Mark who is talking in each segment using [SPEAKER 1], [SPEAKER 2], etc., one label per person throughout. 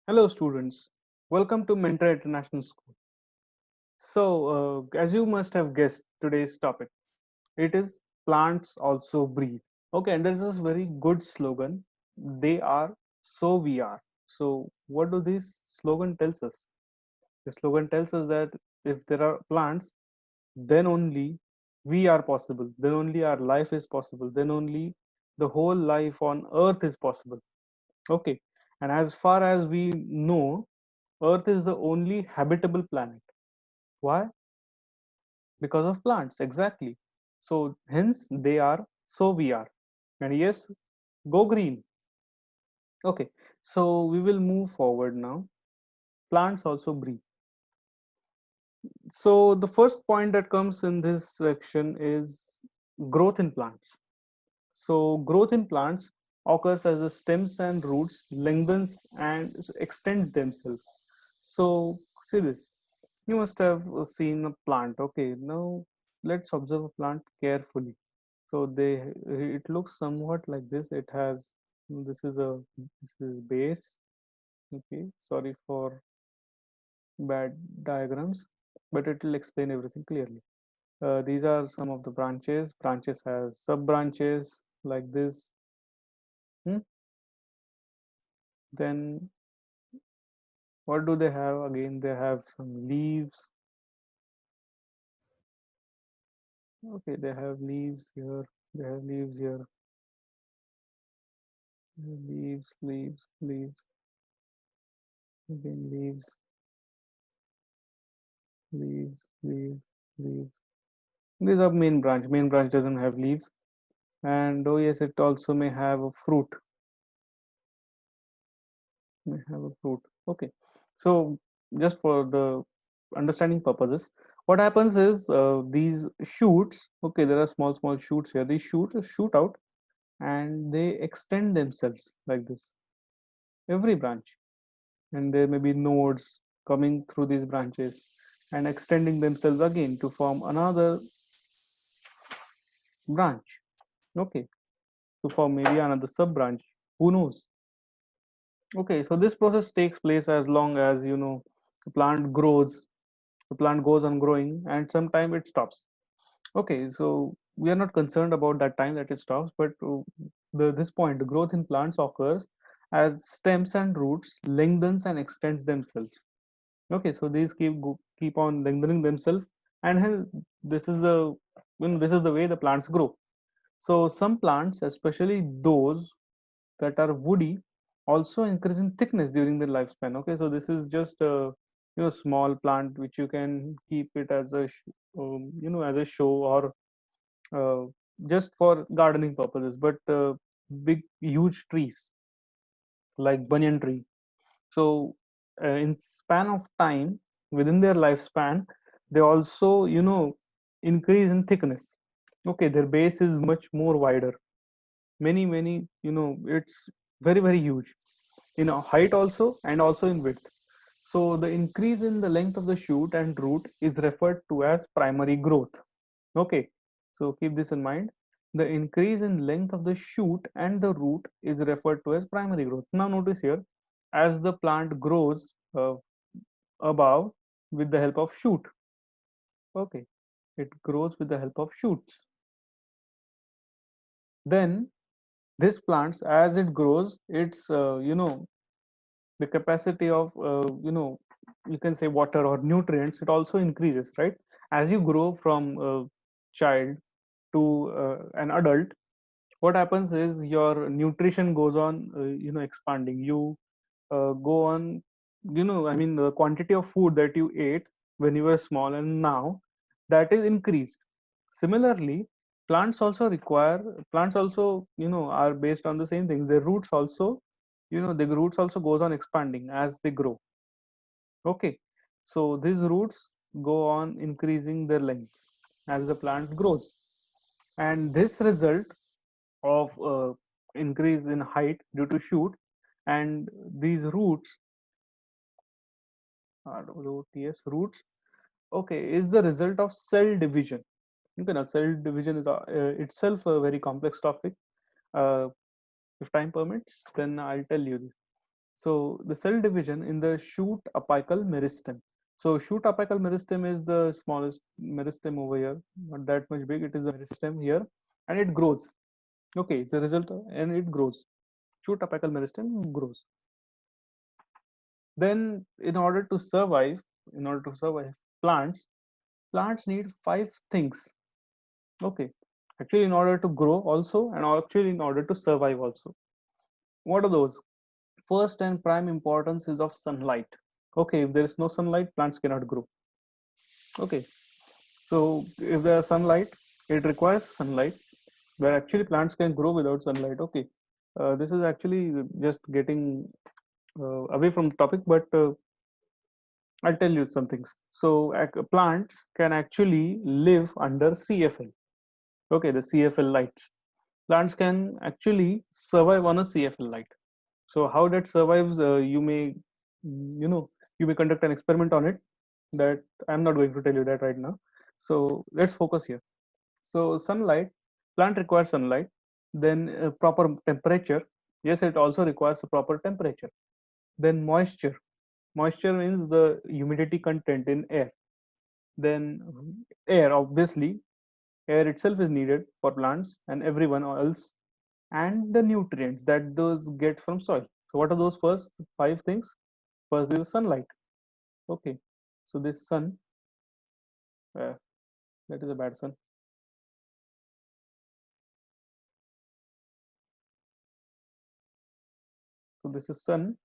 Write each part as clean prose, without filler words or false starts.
[SPEAKER 1] Hello, students. Welcome to Mentor International School. As you must have guessed, today's topic it is plants also breathe. Okay, and there's this very good slogan. They are, so we are. So, what do this slogan tells us? The slogan tells us that if there are plants, then only we are possible. Then only our life is possible. Then only the whole life on Earth is possible. Okay, and as far as we know, Earth is the only habitable planet. Why? Because of plants, exactly. So, hence they are, so we are. And yes, go green. Okay, so we will move forward now. Plants also breathe. So, the first point that comes in this section is growth in plants. So, growth in plants occurs as the stems and roots lengthens and extends themselves. So, see this. You must have seen a plant. Okay, now let's observe a plant carefully. So it looks somewhat like this. It has this is base. Okay, sorry for bad diagrams, but it will explain everything clearly. These are some of the branches. Branches has sub branches like this. Hmm? Then what do they have? Again, they have some leaves. Okay, they have leaves here. They have leaves here. Leaves, again leaves, leaves. These are main branch. Main branch doesn't have leaves. And oh yes, it also may have a fruit. May have a fruit. Okay. So just for the understanding purposes, what happens is these shoots, okay, there are small shoots here. These shoots shoot out and they extend themselves like this. Every branch. And there may be nodes coming through these branches and extending themselves again to form another branch. Okay, to form maybe another sub branch. Who knows? Okay, so this process takes place as long as the plant grows, the plant goes on growing, and sometime it stops. Okay, so we are not concerned about that time that it stops, but this point, the growth in plants occurs as stems and roots lengthens and extends themselves. Okay, so these keep on lengthening themselves, and hence this is the this is the way the plants grow. So some plants, especially those that are woody, also increase in thickness during their lifespan. Okay, so this is just a small plant which you can keep it as a as a show, or uh, just for gardening purposes. But big huge trees like banyan tree, so in span of time within their lifespan, they also increase in thickness. Okay, their base is much more wider, many it's very huge in a height also and also in width. So the increase in the length of the shoot and root is referred to as primary growth. Okay, so keep this in mind. The increase in length of the shoot and the root is referred to as primary growth. Now notice here, as the plant grows above with the help of shoot. Okay, it grows with the help of shoots. Then this plants, as it grows, it's the capacity of you can say water or nutrients, it also increases, right? As you grow from a child to an adult, what happens is your nutrition goes on expanding. You go on, I mean, the quantity of food that you ate when you were small and now, that is increased. Similarly, plants also are based on the same things. Their roots also, the roots also goes on expanding as they grow. Okay, so these roots go on increasing their lengths as the plant grows, and this result of increase in height due to shoot, and these roots roots, okay, is the result of cell division. Okay, now cell division is itself a very complex topic. uh, if time permits, then I'll tell you this. So the cell division in the shoot apical meristem. So shoot apical meristem is the smallest meristem over here, not that much big. It is the meristem here, and it grows. Okay, it's a result, and it grows. Shoot apical meristem grows. Then, in order to survive, plants plants need five things. Okay, actually, in order to grow also, and actually in order to survive also. What are those? First and prime importance is of sunlight. Okay, if there is no sunlight, plants cannot grow. Okay, so if there is sunlight, it requires sunlight, where actually plants can grow without sunlight. Okay, this is actually just getting away from the topic, but I'll tell you some things. So plants can actually live under CFL. Okay, the CFL lights. Plants can actually survive on a CFL light. So how that survives, you may conduct an experiment on it. That I'm not going to tell you that right now. So let's focus here. So sunlight, plant requires sunlight. Then proper temperature. Yes, it also requires a proper temperature. Then moisture. Moisture means the humidity content in air. Then air, obviously, air itself is needed for plants and everyone else, and the nutrients that those get from soil. So what are those first five things? First is sunlight. Okay, so this sun, uh, that is a bad sun. So this is sun.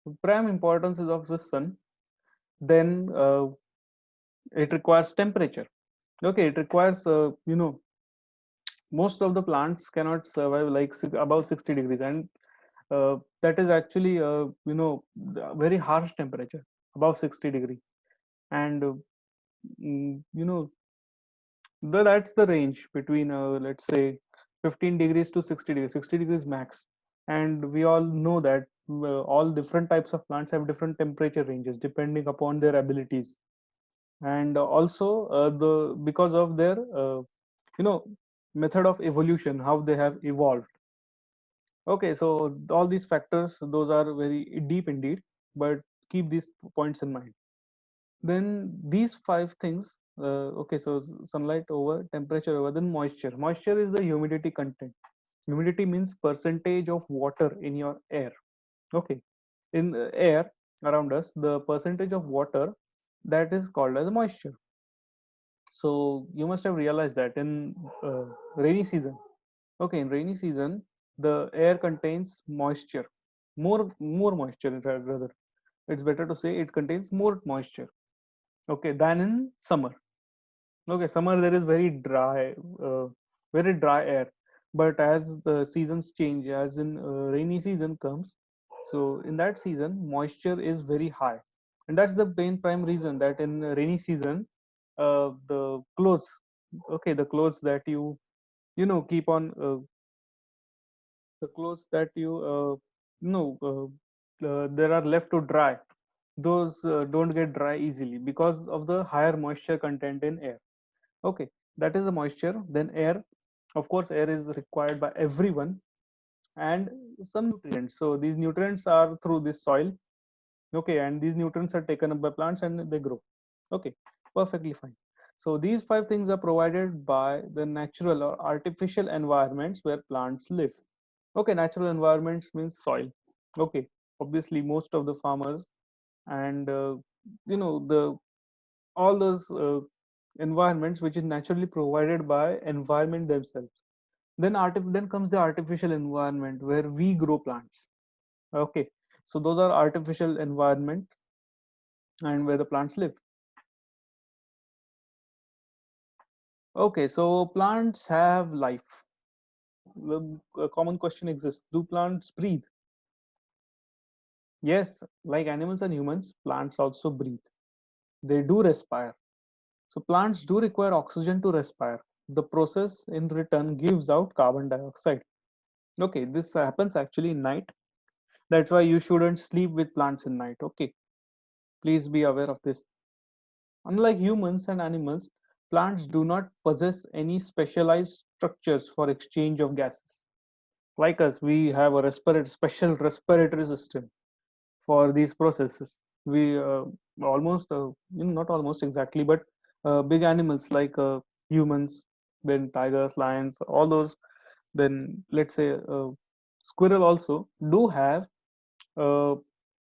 [SPEAKER 1] The prime importance is of the sun. Then it requires temperature. Okay, it requires most of the plants cannot survive like above 60 degrees, and that is actually very harsh temperature above 60 degree. And that's the range between let's say 15 degrees to 60 degrees, 60 degrees max. And we all know that all different types of plants have different temperature ranges depending upon their abilities, and also the because of their you know method of evolution, how they have evolved. Okay, so all these factors, those are very deep indeed, but keep these points in mind. Then these five things, okay, so sunlight over, temperature over, then moisture. Moisture is the humidity content. Humidity means percentage of water in your air. Okay, in air around us, the percentage of water, that is called as moisture. So you must have realized that in rainy season. Okay, in rainy season, the air contains moisture, more moisture rather. It's better to say it contains more moisture. Okay, than in summer. Okay, summer there is very dry air. But as the seasons change, as in rainy season comes, so in that season, moisture is very high, and that's the main prime reason that in rainy season, the clothes, okay, the clothes that keep on the clothes that there are left to dry, those don't get dry easily because of the higher moisture content in air. Okay, that is the moisture. Then air, of course, air is required by everyone, and some nutrients. So these nutrients are through this soil. Okay, and these nutrients are taken up by plants and they grow. Okay, perfectly fine. So these five things are provided by the natural or artificial environments where plants live. Okay, natural environments means soil. Okay, obviously most of the farmers and the all those environments which is naturally provided by environment themselves. Then comes the artificial environment where we grow plants. Okay, so those are artificial environment and where the plants live. Okay, so plants have life. The common question exists: do plants breathe? Yes, like animals and humans, plants also breathe. They do respire. So plants do require oxygen to respire. The process in return gives out carbon dioxide. Okay, this happens actually in night. That's why you shouldn't sleep with plants in night. Okay, please be aware of this. Unlike humans and animals, plants do not possess any specialized structures for exchange of gases. Like us, we have a special respiratory system for these processes. We almost, not almost exactly, but big animals like humans, then tigers, lions, all those. Then let's say squirrel also do have uh,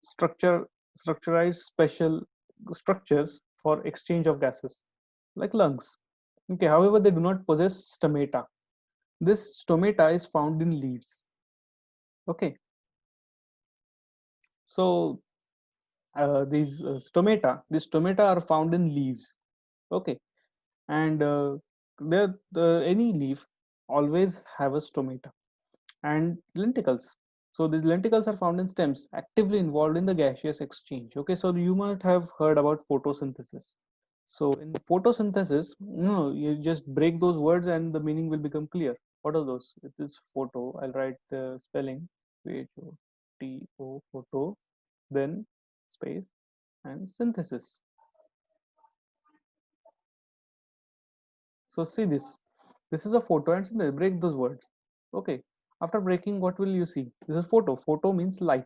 [SPEAKER 1] structure structurized special structures for exchange of gases, like lungs. Okay, however, they do not possess stomata. This stomata is found in leaves. Okay, so these stomata are found in leaves. Okay, and any leaf always have a stomata and lenticels. So these lenticels are found in stems, actively involved in the gaseous exchange. Okay, so you might have heard about photosynthesis. So in photosynthesis, you just break those words and the meaning will become clear. What are those? It is photo. I'll write the spelling: PHOTO, photo, then space and synthesis. So see this. This is a photo and synthesis. Break those words. Okay. After breaking, what will you see? This is photo. Photo means light.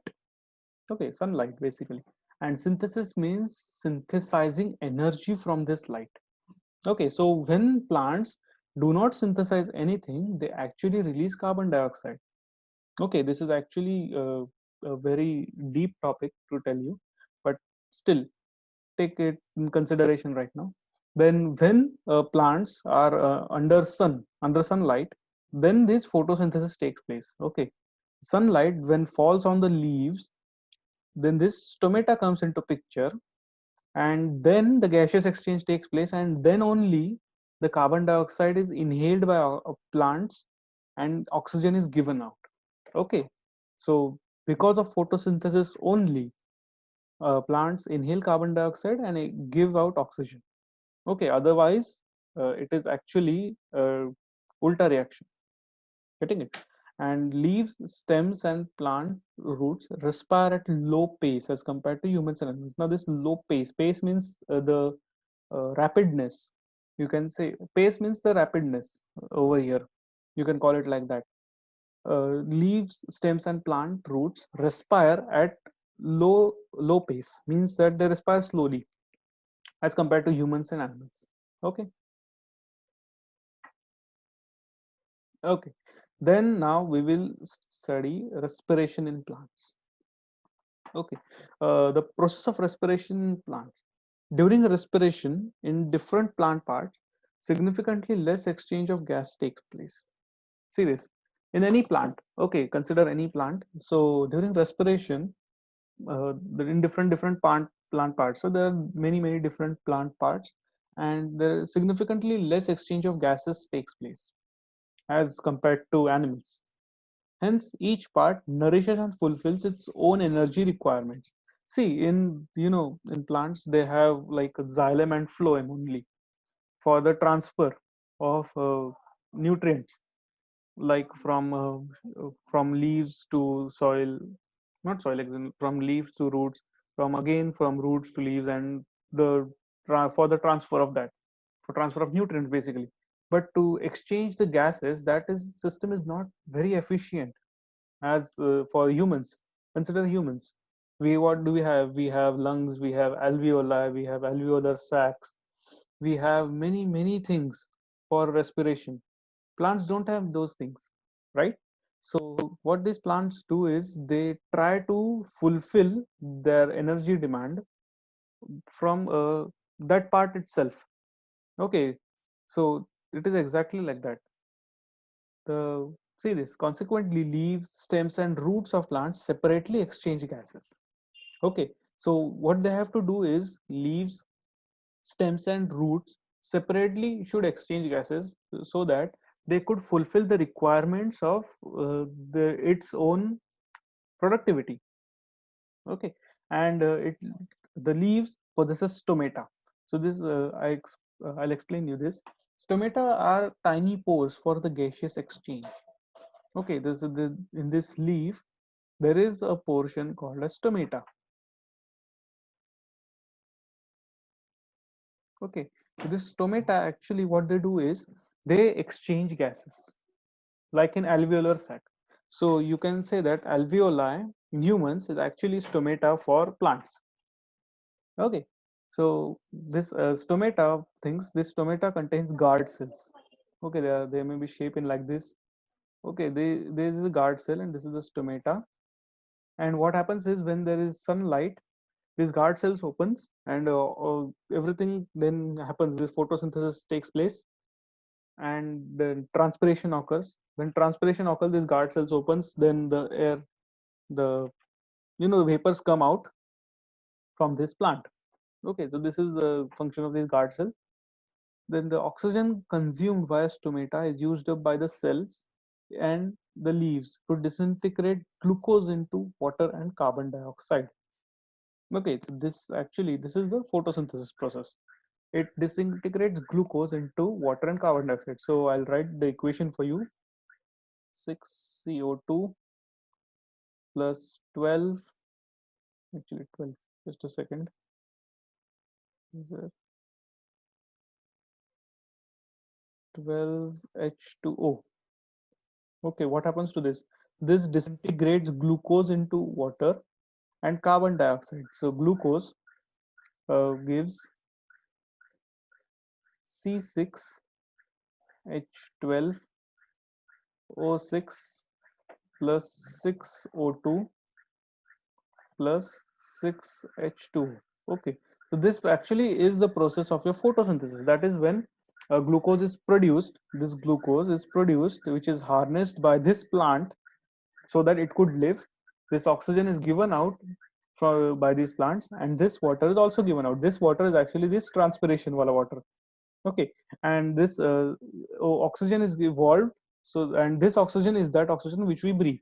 [SPEAKER 1] Okay, sunlight basically. And synthesis means synthesizing energy from this light. Okay, so when plants do not synthesize anything, they actually release carbon dioxide. Okay, this is actually a very deep topic to tell you, but still take it in consideration right now. Then when plants are under sunlight, then this photosynthesis takes place. Okay, sunlight when falls on the leaves, then this stomata comes into picture, and then the gaseous exchange takes place, and then only the carbon dioxide is inhaled by plants and oxygen is given out. Okay, so because of photosynthesis only, plants inhale carbon dioxide and give out oxygen. Okay, otherwise it is actually ulta reaction. Getting it? And leaves, stems, and plant roots respire at low pace as compared to humans and animals. Now, this low pace means the rapidness. You can say pace means the rapidness over here. You can call it like that. Leaves, stems, and plant roots respire at low pace, means that they respire slowly as compared to humans and animals. Okay. Okay. Then now we will study respiration in plants. Okay. The process of respiration in plants. During respiration in different plant parts, significantly less exchange of gas takes place. See this. In any plant, okay, consider any plant. So during respiration, in different plant parts. So there are many different plant parts, and there significantly less exchange of gases takes place as compared to animals. Hence, each part nourishes and fulfills its own energy requirements. See, in plants, they have like a xylem and phloem only for the transfer of nutrients, like from leaves to soil, not soil, from leaves to roots, from roots to leaves, and for the transfer of that, for transfer of nutrients basically. But to exchange the gases, that is system is not very efficient as for humans. Consider humans. What do we have? We have lungs, we have alveoli, we have alveolar sacs, we have many things for respiration. Plants don't have those things, right? So what these plants do is they try to fulfill their energy demand from that part itself. Okay, so it is exactly like that. The See this. Consequently, leaves, stems, and roots of plants separately exchange gases. Okay, so what they have to do is leaves, stems, and roots separately should exchange gases so that they could fulfill the requirements of its own productivity. Okay, and the leaves possesses stomata. So this I'll explain you this. Stomata are tiny pores for the gaseous exchange. Okay, in this leaf there is a portion called as stomata. Okay, so this stomata actually what they do is they exchange gases like in alveolar sac. So you can say that alveoli in humans is actually stomata for plants. Okay, so this stomata things, this stomata contains guard cells. Okay, they may be shaped in like this. Okay, this is a guard cell and this is the stomata. And what happens is when there is sunlight, this guard cells opens and everything then happens. This photosynthesis takes place and then transpiration occurs. When transpiration occurs, this guard cells opens, then the air, the the vapors come out from this plant. Okay, so this is the function of this guard cell. Then the oxygen consumed via stomata is used up by the cells and the leaves to disintegrate glucose into water and carbon dioxide. Okay, so this is the photosynthesis process. It disintegrates glucose into water and carbon dioxide. So I'll write the equation for you. 6CO2 plus 12, actually 12, just a second. Is there 12H2O? Okay, what happens to this? This disintegrates glucose into water and carbon dioxide. So glucose gives C6H12O6 plus 6O2 plus 6H2. Okay, so this actually is the process of your photosynthesis. That is when glucose is produced. This glucose is produced, which is harnessed by this plant so that it could live. This oxygen is given out by these plants, and this water is also given out. This water is actually this transpiration wala water. Okay, and this oxygen is evolved. So, and this oxygen is that oxygen which we breathe.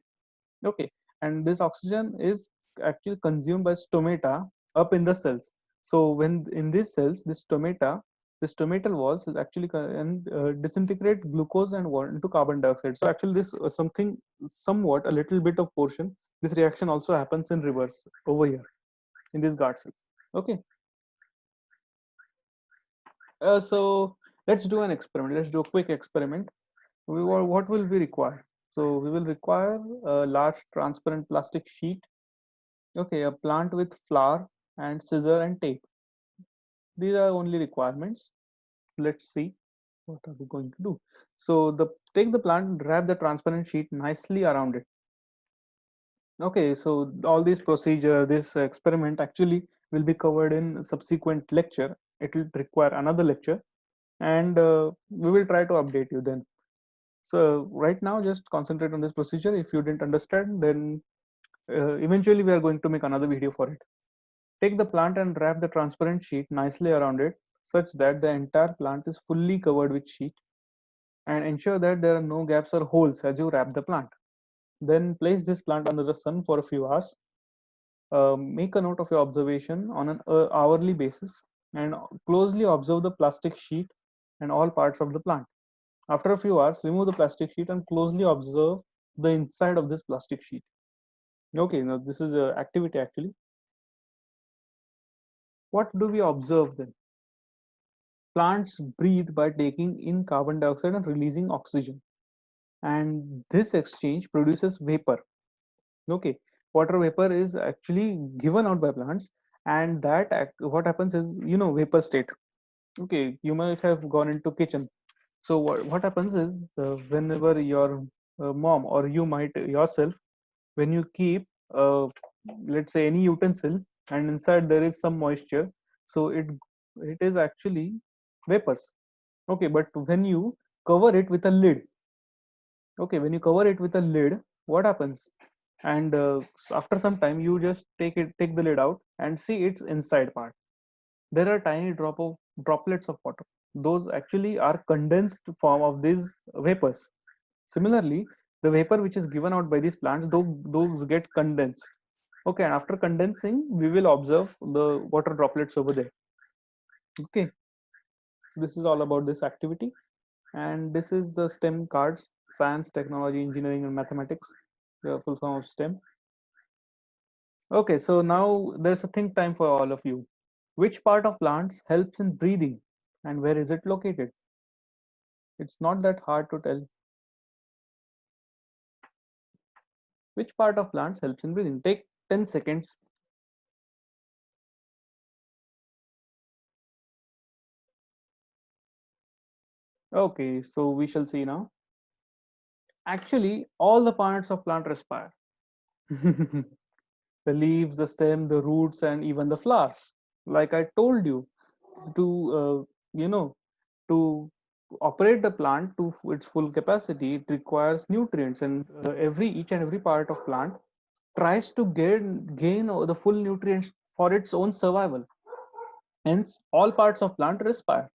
[SPEAKER 1] Okay, and this oxygen is actually consumed by stomata up in the cells. So when in these cells, this stomata, the stomatal walls is actually and disintegrate glucose and water into carbon dioxide. So actually this something somewhat a little bit of portion, this reaction also happens in reverse over here in these guard cells. Okay, so let's do an experiment. Let's do a quick experiment. What will we require? So we will require a large transparent plastic sheet. Okay, a plant with flower and scissor and tape. These are only requirements. Let's see what are we going to do. So take the plant, wrap the transparent sheet nicely around it. Okay, so all this procedure, this experiment actually will be covered in subsequent lecture. It will require another lecture, and we will try to update you then. So right now, just concentrate on this procedure. If you didn't understand, then eventually we are going to make another video for it. Take the plant and wrap the transparent sheet nicely around it such that the entire plant is fully covered with sheet, and ensure that there are no gaps or holes as you wrap the plant. Then place this plant under the sun for a few hours. Make a note of your observation on an hourly basis and closely observe the plastic sheet and all parts of the plant. After a few hours, remove the plastic sheet and closely observe the inside of this plastic sheet. Okay, now this is an activity actually. What do we observe then? Plants breathe by taking in carbon dioxide and releasing oxygen. And this exchange produces vapor. Okay, water vapor is actually given out by plants, and what happens is, vapor state. Okay, you might have gone into kitchen. So what happens is, whenever your mom or you might yourself, when you keep, let's say, any utensil, and inside there is some moisture, so it is actually vapors. Okay, but when you cover it with a lid, okay, when you cover it with a lid, what happens? And after some time, you just take the lid out and see its inside part. There are tiny droplets of water. Those actually are condensed form of these vapors. Similarly, the vapor which is given out by these plants, those get condensed. Okay, and after condensing, we will observe the water droplets over there. Okay, so this is all about this activity, and this is the STEM cards: science, technology, engineering, and mathematics, the full form of STEM. Okay, so now there's a think time for all of you. Which part of plants helps in breathing, and where is it located? It's not that hard to tell. Which part of plants helps in breathing? Take 10 seconds. Okay, so we shall see now. Actually, all the parts of plant respire. The leaves, the stem, the roots, and even the flowers. Like I told you, to you know, to operate the plant to its full capacity, it requires nutrients, and every each and every part of plant tries to gain the full nutrients for its own survival. Hence, all parts of plant respire.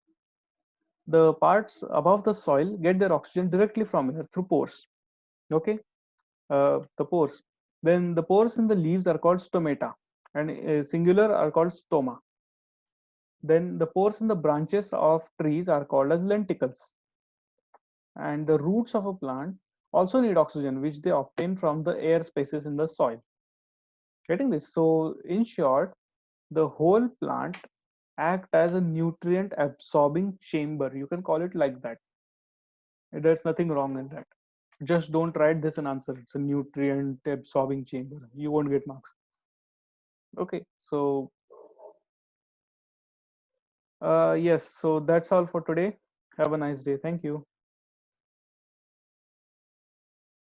[SPEAKER 1] The parts above the soil get their oxygen directly from air through pores. Okay, the pores. Then the pores in the leaves are called stomata, and singular are called stoma. Then the pores in the branches of trees are called as lenticles. And the roots of a plant also need oxygen, which they obtain from the air spaces in the soil. Getting this? So, in short, the whole plant act as a nutrient absorbing chamber. You can call it like that. There's nothing wrong in that. Just don't write this an answer. It's a nutrient absorbing chamber. You won't get marks. Okay, so yes, so that's all for today. Have a nice day. Thank you.